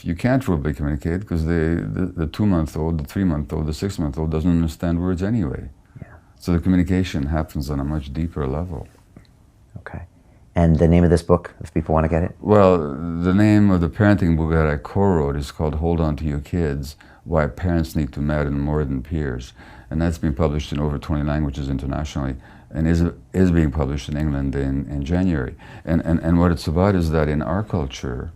You can't verbally communicate because the 2-month-old, the 3-month-old, the 6-month-old doesn't understand words anyway. Yeah. So the communication happens on a much deeper level. Okay. And the name of this book, if people want to get it? Well, the name of the parenting book that I co-wrote is called Hold On to Your Kids, Why Parents Need to Matter More Than Peers. And that's been published in over 20 languages internationally and is being published in England in January. And what it's about is that in our culture,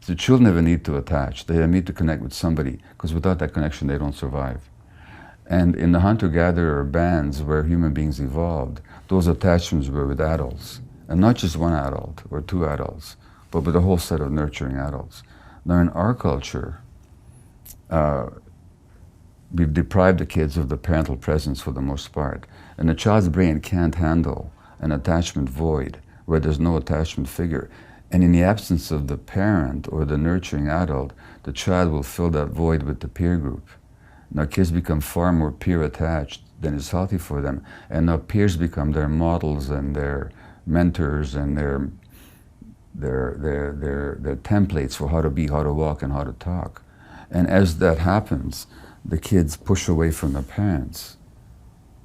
the children never need to attach. They need to connect with somebody, because without that connection, they don't survive. And in the hunter-gatherer bands where human beings evolved, those attachments were with adults. And not just one adult or two adults, but with a whole set of nurturing adults. Now in our culture, we've deprived the kids of the parental presence for the most part. And the child's brain can't handle an attachment void where there's no attachment figure. And in the absence of the parent or the nurturing adult, the child will fill that void with the peer group. Now kids become far more peer attached than is healthy for them. And now peers become their models and their mentors and their templates for how to be, how to walk, and how to talk. And as that happens, the kids push away from the parents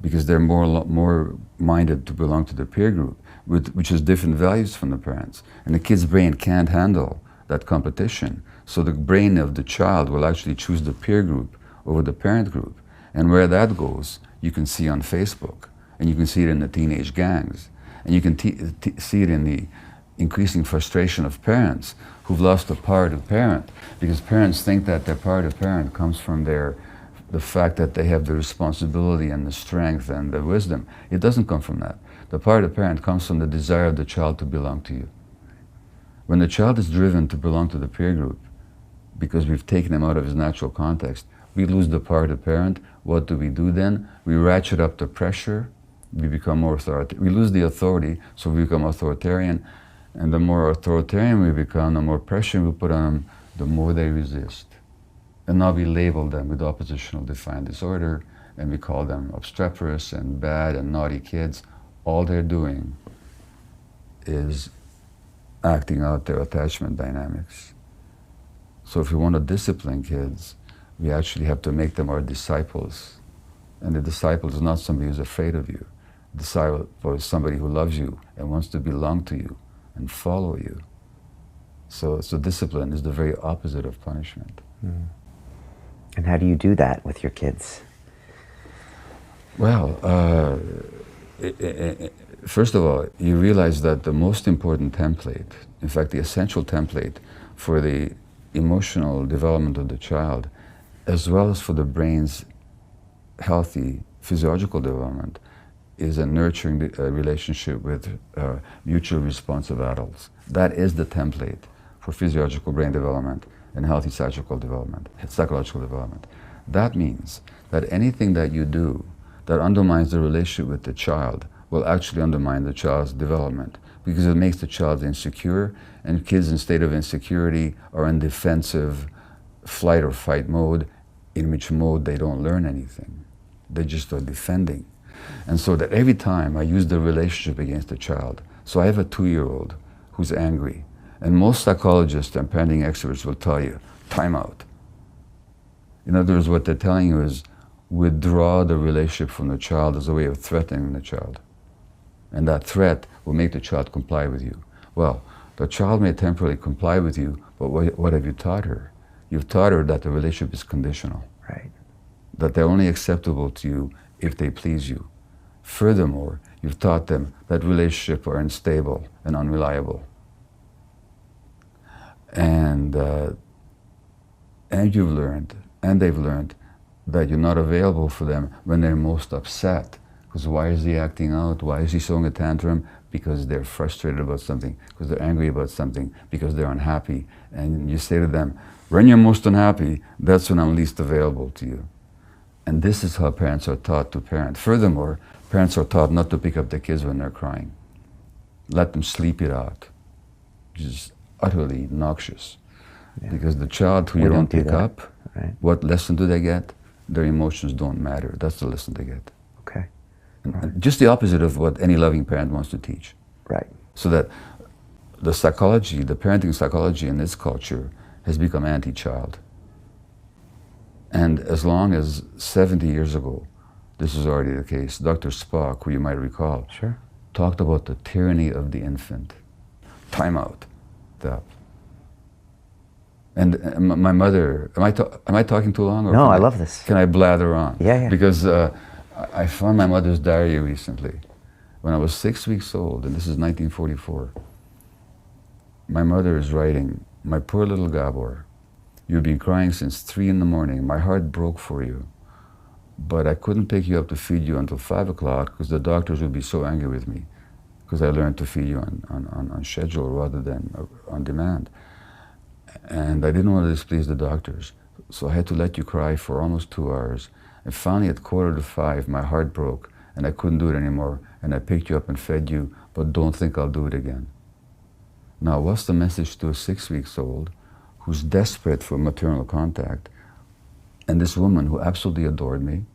because they're more minded to belong to the peer group, which has different values from the parents. And the kid's brain can't handle that competition. So the brain of the child will actually choose the peer group over the parent group. And where that goes, you can see on Facebook, and you can see it in the teenage gangs. And you can see it in the increasing frustration of parents who've lost the power to parent, because parents think that their power to parent comes from the fact that they have the responsibility and the strength and the wisdom. It doesn't come from that. The power to parent comes from the desire of the child to belong to you. When the child is driven to belong to the peer group, because we've taken him out of his natural context, we lose the power to parent. What do we do then? We ratchet up the pressure. We become more authoritarian. We lose the authority, so we become authoritarian. And the more authoritarian we become, the more pressure we put on them, the more they resist. And now we label them with oppositional defiant disorder, and we call them obstreperous and bad and naughty kids. All they're doing is acting out their attachment dynamics. So if we want to discipline kids, we actually have to make them our disciples. And the disciple is not somebody who's afraid of you. The disciple is somebody who loves you and wants to belong to you and follow you. So discipline is the very opposite of punishment. Mm. And how do you do that with your kids? Well, first of all, you realize that the most important template, in fact, the essential template for the emotional development of the child, as well as for the brain's healthy physiological development, is a nurturing relationship with mutually responsive adults. That is the template for physiological brain development and healthy psychological development. That means that anything that you do that undermines the relationship with the child will actually undermine the child's development, because it makes the child insecure, and kids in state of insecurity are in defensive flight or fight mode, in which mode they don't learn anything. They just are defending. And so that every time I use the relationship against the child, so I have a 2-year-old who's angry, and most psychologists and parenting experts will tell you, time out. In other words, what they're telling you is withdraw the relationship from the child as a way of threatening the child. And that threat will make the child comply with you. Well, the child may temporarily comply with you, but what have you taught her? You've taught her that the relationship is conditional. Right. That they're only acceptable to you if they please you. Furthermore, you've taught them that relationships are unstable and unreliable. And you've learned, and they've learned, that you're not available for them when they're most upset. Because why is he acting out? Why is he throwing a tantrum? Because they're frustrated about something, because they're angry about something, because they're unhappy. And you say to them, when you're most unhappy, that's when I'm least available to you. And this is how parents are taught to parent. Furthermore, parents are taught not to pick up their kids when they're crying. Let them sleep it out. Just utterly noxious. Yeah. Because the child who you don't pick up, right, what lesson do they get? Their emotions don't matter. That's the lesson they get. Okay. And just the opposite of what any loving parent wants to teach. Right. So that the psychology, the parenting psychology in this culture has become anti-child. And as long as 70 years ago, this is already the case, Dr. Spock, who you might recall, Sure. talked about the tyranny of the infant. Time out. Stop. And my mother, am I talking too long? Or No, I love this. Can I blather on? Yeah, yeah. Because I found my mother's diary recently. When I was 6 weeks old, and this is 1944, my mother is writing, "My poor little Gabor, you've been crying since 3 in the morning. My heart broke for you. But I couldn't pick you up to feed you until 5 o'clock because the doctors would be so angry with me because I learned to feed you on schedule rather than on demand. And I didn't want to displease the doctors. So I had to let you cry for almost 2 hours. And finally at 4:45, my heart broke and I couldn't do it anymore. And I picked you up and fed you, but don't think I'll do it again." Now, what's the message to a 6 weeks old who's desperate for maternal contact? And this woman who absolutely adored me,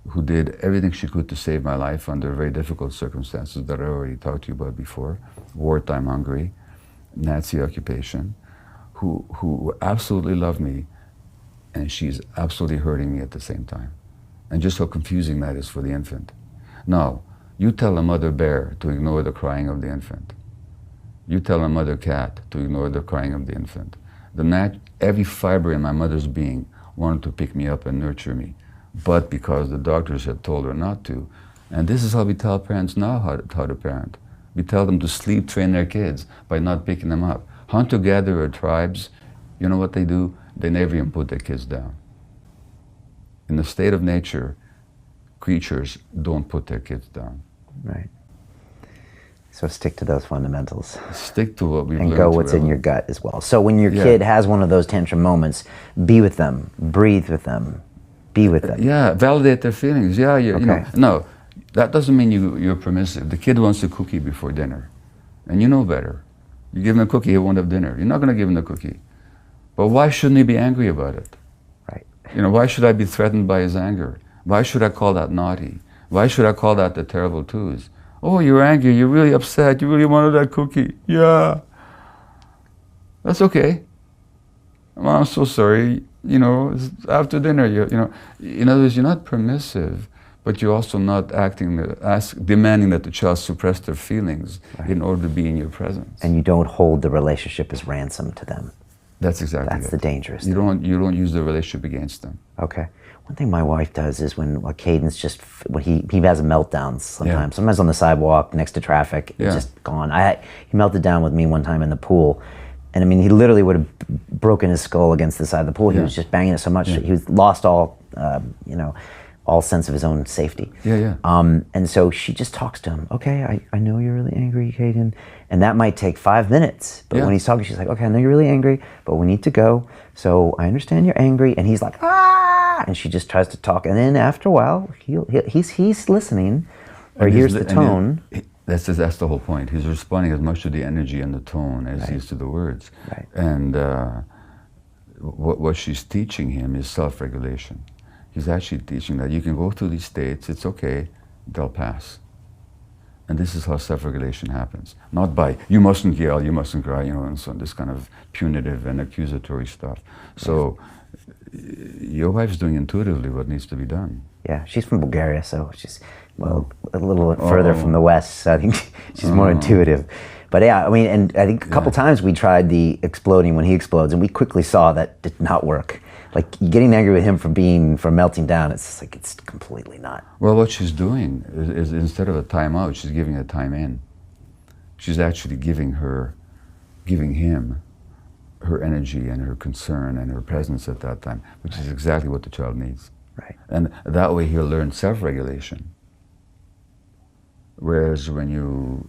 who did everything she could to save my life under very difficult circumstances that I already talked to you about before, wartime Hungary, Nazi occupation, who absolutely loved me, and she's absolutely hurting me at the same time. And just how confusing that is for the infant. Now, you tell a mother bear to ignore the crying of the infant. You tell a mother cat to ignore the crying of the infant. Every fiber in my mother's being wanted to pick me up and nurture me, but because the doctors had told her not to. And this is how we tell parents now how to parent. We tell them to sleep train their kids by not picking them up. Hunter-gatherer tribes, you know what they do? They never even put their kids down. In the state of nature, creatures don't put their kids down. Right. So stick to those fundamentals. Stick to what we've learned. And go what's in your gut as well. So when your kid has one of those tantrum moments, be with them, breathe with them, be with them. Yeah, validate their feelings. Yeah, you know. No, that doesn't mean you're permissive. The kid wants a cookie before dinner, and you know better. You give him a cookie, he won't have dinner. You're not going to give him the cookie. But why shouldn't he be angry about it? Right. You know, why should I be threatened by his anger? Why should I call that naughty? Why should I call that the terrible twos? Oh, you're angry, you're really upset, you really wanted that cookie. Yeah. That's okay. Well, I'm so sorry. You know, it's after dinner, you know. In other words, you're not permissive, but you're also not demanding that the child suppress their feelings in order to be in your presence. And you don't hold the relationship as ransom to them. That's exactly That's the dangerous thing. You don't use the relationship against them. Okay. One thing my wife does is when Caden's just, when he has meltdowns sometimes. Sometimes on the sidewalk next to traffic, it's just gone. He melted down with me one time in the pool. And I mean, he literally would have broken his skull against the side of the pool. He was just banging it so much. He was lost all, all sense of his own safety. And so she just talks to him. Okay, I know you're really angry, Caden. And that might take 5 minutes. But when he's talking, she's like, okay, I know you're really angry, but we need to go. So I understand you're angry. And he's like, ah! And she just tries to talk. And then after a while, he's listening, or hears the tone. That's the whole point. He's responding as much to the energy and the tone as he is to the words. And what she's teaching him is self-regulation. He's actually teaching that you can go through these states, it's okay, they'll pass. And this is how self-regulation happens. Not by, you mustn't yell, you mustn't cry, you know, and so on, this kind of punitive and accusatory stuff. So your wife's doing intuitively what needs to be done. Yeah, she's from Bulgaria, so she's a little further from the West, so I think she's more intuitive. But yeah, I mean, and I think a couple times we tried the exploding when he explodes, and we quickly saw that did not work. Like getting angry with him for melting down, it's like it's completely not. Well, what she's doing is instead of a time out, she's giving a time in. She's actually giving him her energy and her concern and her presence at that time, which is exactly what the child needs. Right. And that way he'll learn self-regulation. Whereas when you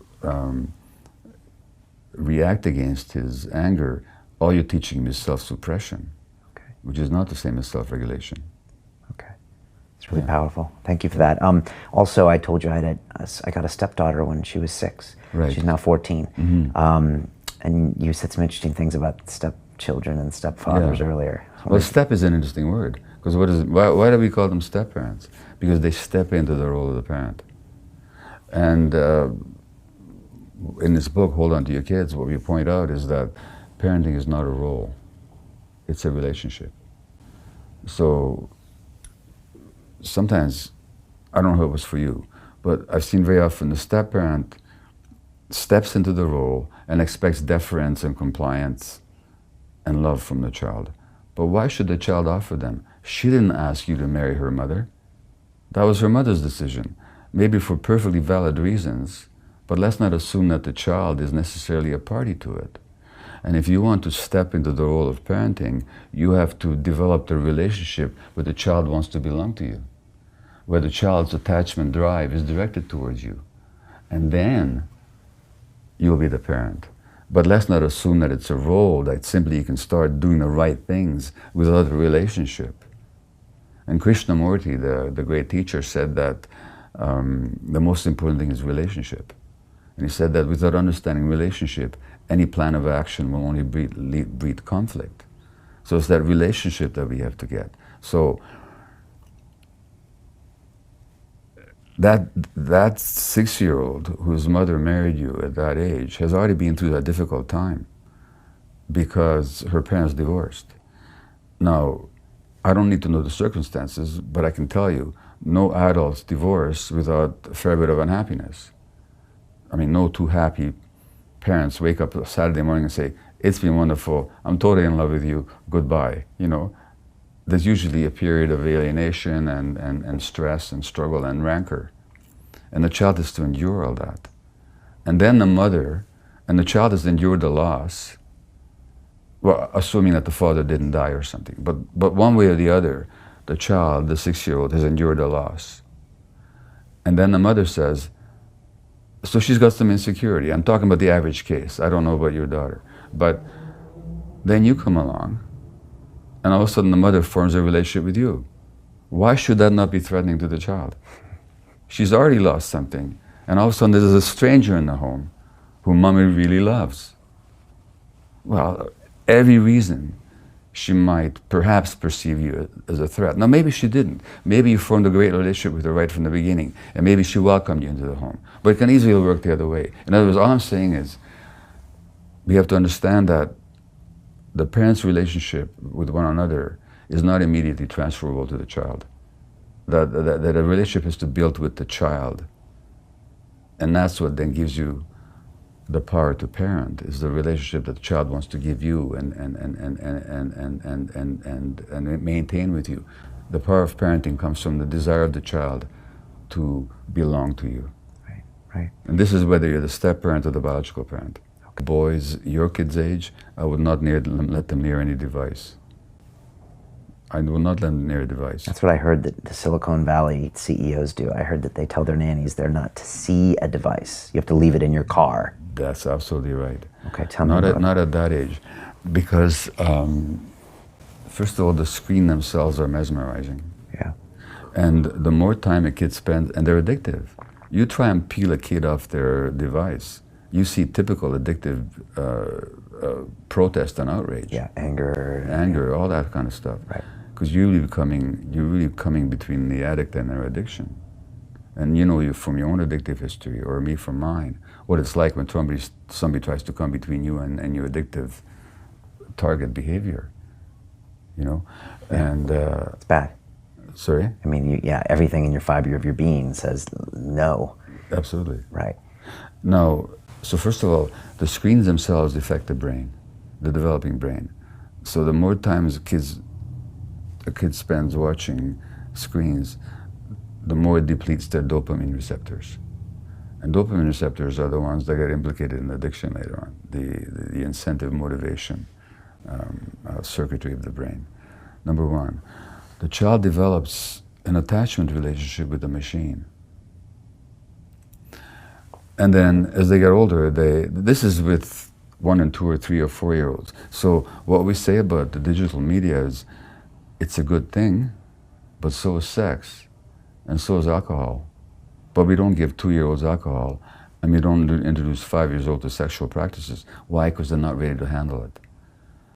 react against his anger, all you're teaching him is self-suppression, which is not the same as self-regulation. Okay. It's really powerful. Thank you for that. Also, I told you I got a stepdaughter when she was 6. Right. She's now 14. And you said some interesting things about stepchildren and stepfathers earlier. Well, step is an interesting word. Because why do we call them step-parents? Because they step into the role of the parent. And in this book, Hold On to Your Kids, what we point out is that parenting is not a role. It's a relationship. So sometimes, I don't know how it was for you, but I've seen very often the step-parent steps into the role and expects deference and compliance and love from the child. But why should the child offer them? She didn't ask you to marry her mother. That was her mother's decision, maybe for perfectly valid reasons, but let's not assume that the child is necessarily a party to it. And if you want to step into the role of parenting, you have to develop the relationship where the child wants to belong to you, where the child's attachment drive is directed towards you. And then you'll be the parent. But let's not assume that it's a role that simply you can start doing the right things without a relationship. And Krishnamurti, the great teacher, said that the most important thing is relationship. And he said that without understanding relationship, any plan of action will only breed conflict. So it's that relationship that we have to get. So that 6-year-old whose mother married you at that age has already been through that difficult time because her parents divorced. Now, I don't need to know the circumstances, but I can tell you, no adults divorce without a fair bit of unhappiness. I mean, no two happy parents wake up Saturday morning and say, it's been wonderful, I'm totally in love with you, goodbye. You know, there's usually a period of alienation and stress and struggle and rancor. And the child has to endure all that. And then the mother, and the child has endured the loss, well, assuming that the father didn't die or something. But one way or the other, the child, the 6-year-old, has endured the loss. And then the mother says, so she's got some insecurity. I'm talking about the average case. I don't know about your daughter. But then you come along, and all of a sudden the mother forms a relationship with you. Why should that not be threatening to the child? She's already lost something, and all of a sudden there's a stranger in the home whom mommy really loves. Well, every reason she might perhaps perceive you as a threat. Now maybe she didn't. Maybe you formed a great relationship with her right from the beginning, and maybe she welcomed you into the home. But it can easily work the other way. In other words, all I'm saying is, we have to understand that the parents' relationship with one another is not immediately transferable to the child. That a relationship has to be built with the child. And that's what then gives you the power to parent, is the relationship that the child wants to give you and maintain with you. The power of parenting comes from the desire of the child to belong to you. Right, right. And this is whether you're the step-parent or the biological parent. Okay. Boys your kids' age, I would not let them near any device. I will not let them near a device. That's what I heard that the Silicon Valley CEOs do. I heard that they tell their nannies they're not to see a device. You have to leave it in your car. That's absolutely right. Okay, tell me about Not at that age. Because, first of all, the screen themselves are mesmerizing. Yeah. And the more time a kid spends, and they're addictive. You try and peel a kid off their device, you see typical addictive protest and outrage. Yeah, anger. Anger, all that kind of stuff. Right. Because you're really coming between the addict and their addiction. And you know, you from your own addictive history, or me from mine, what it's like when somebody tries to come between you and your addictive target behavior. You know, Yeah. and It's bad. sorry. I mean, everything in your fiber of your being says no. Absolutely. Right. Now, so first of all, the screens themselves affect the brain, the developing brain. So the more times a kid spends watching screens, the more it depletes their dopamine receptors. And dopamine receptors are the ones that get implicated in addiction later on, the incentive motivation circuitry of the brain. Number one, the child develops an attachment relationship with the machine. And then as they get older, this is with 1 and 2 or 3 or 4-year-olds. So what we say about the digital media is, it's a good thing, but so is sex, and so is alcohol. But we don't give 2-year-olds alcohol, and we don't introduce 5-year-olds to sexual practices. Why? Because they're not ready to handle it.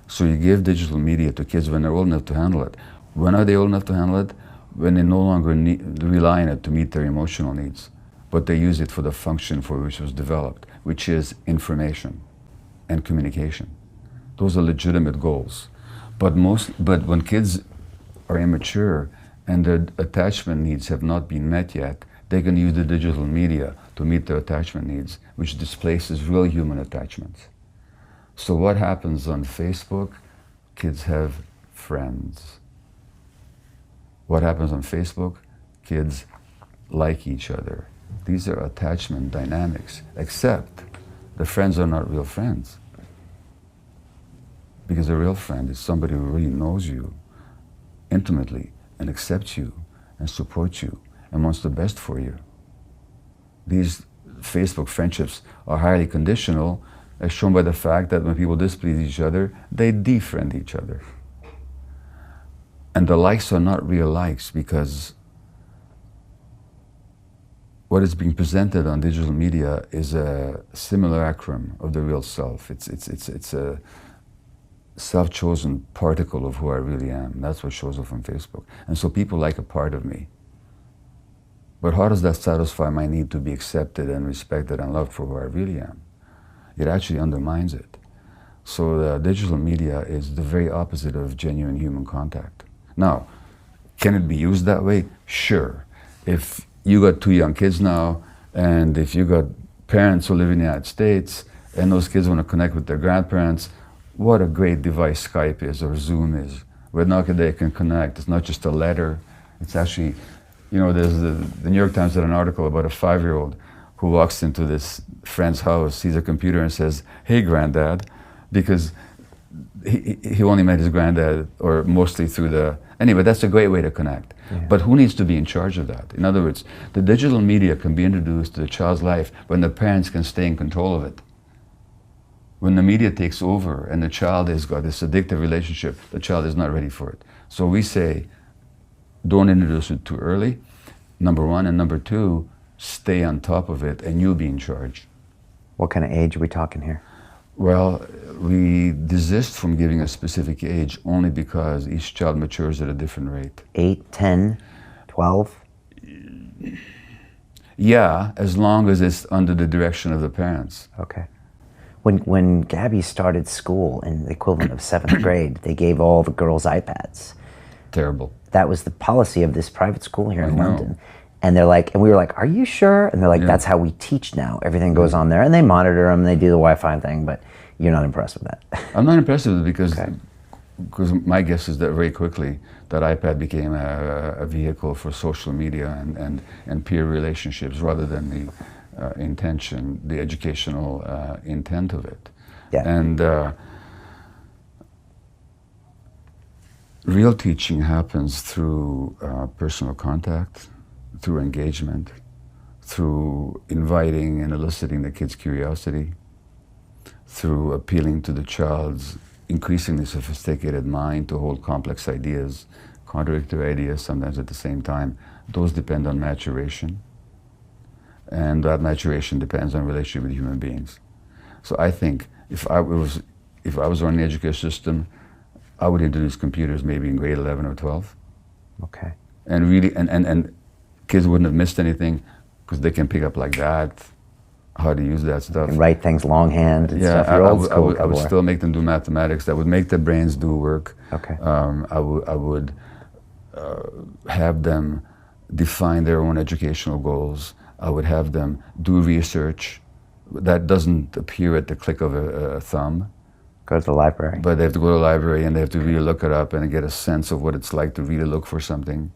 So you give digital media to kids when they're old enough to handle it. When are they old enough to handle it? When they no longer rely on it to meet their emotional needs, but they use it for the function for which it was developed, which is information and communication. Those are legitimate goals. But when kids are immature and their attachment needs have not been met yet, they can use the digital media to meet their attachment needs, which displaces real human attachments. So what happens on Facebook? Kids have friends. What happens on Facebook? Kids like each other. These are attachment dynamics, except the friends are not real friends. Because a real friend is somebody who really knows you intimately and accepts you and supports you and wants the best for you. These Facebook friendships are highly conditional, as shown by the fact that when people displease each other, they defriend each other. And the likes are not real likes, because what is being presented on digital media is a simulacrum of the real self. It's a self-chosen particle of who I really am. That's what shows up on Facebook. And so people like a part of me. But how does that satisfy my need to be accepted and respected and loved for who I really am? It actually undermines it. So the digital media is the very opposite of genuine human contact. Now, can it be used that way? Sure. If you got 2 young kids now, and if you got parents who live in the United States, and those kids want to connect with their grandparents, what a great device Skype is or Zoom is. Where now they can connect. It's not just a letter. It's actually, you know, there's the New York Times did an article about a 5-year-old who walks into this friend's house, sees a computer and says, "Hey, granddad," because he only met his granddad, or mostly through the, anyway, that's a great way to connect. Yeah. But who needs to be in charge of that? In other words, the digital media can be introduced to the child's life when the parents can stay in control of it. When the media takes over and the child has got this addictive relationship, the child is not ready for it. So we say, don't introduce it too early, number one, and number two, stay on top of it and you be in charge. What kind of age are we talking here? Well, we desist from giving a specific age only because each child matures at a different rate. 8, 10, 12? Yeah, as long as it's under the direction of the parents. Okay. When Gabby started school in the equivalent of 7th grade, they gave all the girls iPads. Terrible. That was the policy of this private school here in London. And they're like, and we were like, "Are you sure?" And they're like, "That's how we teach now. Everything goes on there." And they monitor them, they do the Wi-Fi thing, but you're not impressed with that. I'm not impressed with it because my guess is that very quickly that iPad became a vehicle for social media and peer relationships rather than the intention, the educational intent of it. Yeah. And real teaching happens through personal contact, through engagement, through inviting and eliciting the kid's curiosity, through appealing to the child's increasingly sophisticated mind to hold complex ideas, contradictory ideas sometimes at the same time. Those depend on maturation, and that maturation depends on relationship with human beings. So I think if I was running the education system, I would introduce computers maybe in grade 11 or 12. Okay. And really, and kids wouldn't have missed anything because they can pick up like that, how to use that stuff. And write things longhand and stuff. You're old school, I would still make them do mathematics. That would make their brains do work. Okay. I would have them define their own educational goals. I would have them do research. That doesn't appear at the click of a thumb. Go to the library. But they have to go to the library and they have to really look it up and get a sense of what it's like to really look for something.